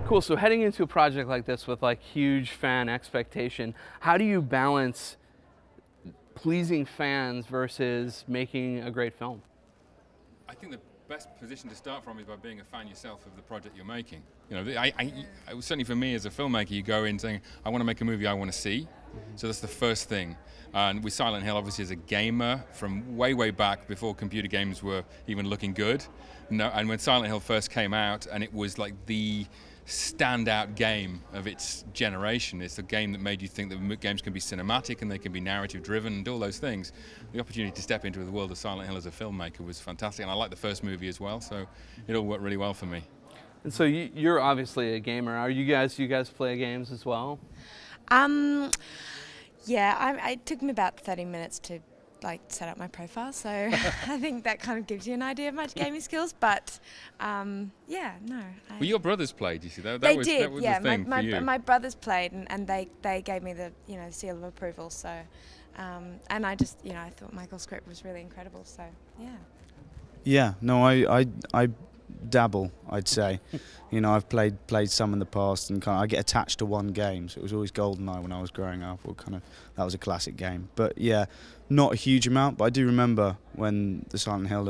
Cool. So heading into a project like this with like huge fan expectation, how do you balance pleasing fans versus making a great film? I think the best position to start from is by being a fan yourself of the project you're making. You know, certainly for me as a filmmaker, you go in saying, I want to make a movie I want to see. So that's the first thing. And with Silent Hill, obviously, as a gamer from way, way back before computer games were even looking good. And when Silent Hill first came out, and it was like the standout game of its generation. It's a game that made you think that games can be cinematic and they can be narrative driven and all those things. The opportunity to step into the world of Silent Hill as a filmmaker was fantastic, and I liked the first movie as well, so it all worked really well for me. And so you're obviously a gamer. Are you guys play games as well? Yeah, it took me about 30 minutes to set up my profile, so I think that kind of gives you an idea of my gaming skills. But yeah, no. Well, your brothers played, you see. That they was did, yeah. The thing for you. My brothers played, and they gave me the seal of approval. So, and I just I thought Michael's script was really incredible. So yeah. Yeah, no, I dabble, I'd say. I've played some in the past, and I get attached to one game. So it was always GoldenEye when I was growing up, or that was a classic game. But yeah, not a huge amount. But I do remember when Silent Hill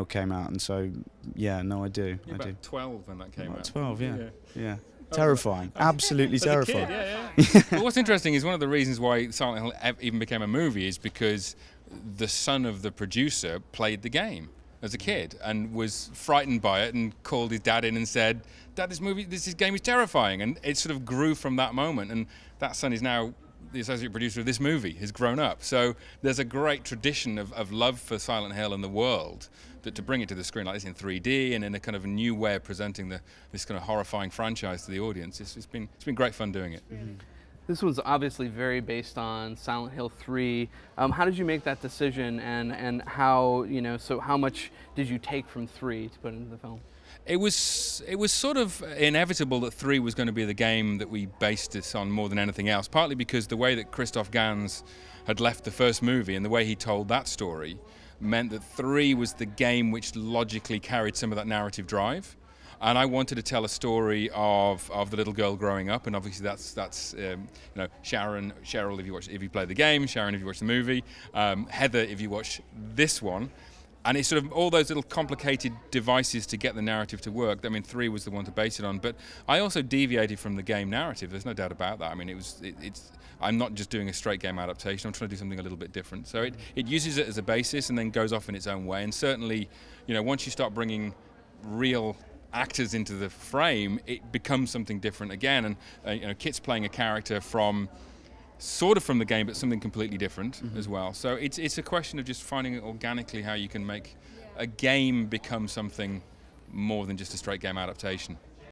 came out, and so yeah, no, I do. You're about 12 when that came out. 12, yeah. Terrifying, absolutely terrifying. Kid, yeah. Well, what's interesting is one of the reasons why Silent Hill even became a movie is because the son of the producer played the game as a kid and was frightened by it and called his dad in and said, "Dad, this game is terrifying." And it sort of grew from that moment, and that son is now the associate producer of this movie, has grown up. So there's a great tradition of love for Silent Hill and the world, that to bring it to the screen like this in 3D and in a kind of a new way of presenting this kind of horrifying franchise to the audience, it's been great fun doing it. Mm-hmm. This one's obviously very based on Silent Hill 3. How did you make that decision, and how, so how much did you take from 3 to put into the film? It was sort of inevitable that 3 was going to be the game that we based this on more than anything else, partly because the way that Christoph Gans had left the first movie and the way he told that story meant that 3 was the game which logically carried some of that narrative drive. And I wanted to tell a story of the little girl growing up, and obviously that's Sharon, Cheryl if you play the game, Sharon if you watch the movie, Heather if you watch this one, and it's sort of all those little complicated devices to get the narrative to work. I mean, 3 was the one to base it on, but I also deviated from the game narrative. There's no doubt about that. I mean, I'm not just doing a straight game adaptation. I'm trying to do something a little bit different. So it uses it as a basis and then goes off in its own way. And certainly, once you start bringing real actors into the frame, it becomes something different again. And Kit's playing a character from the game, but something completely different as well. So it's a question of just finding organically how you can make a game become something more than just a straight game adaptation.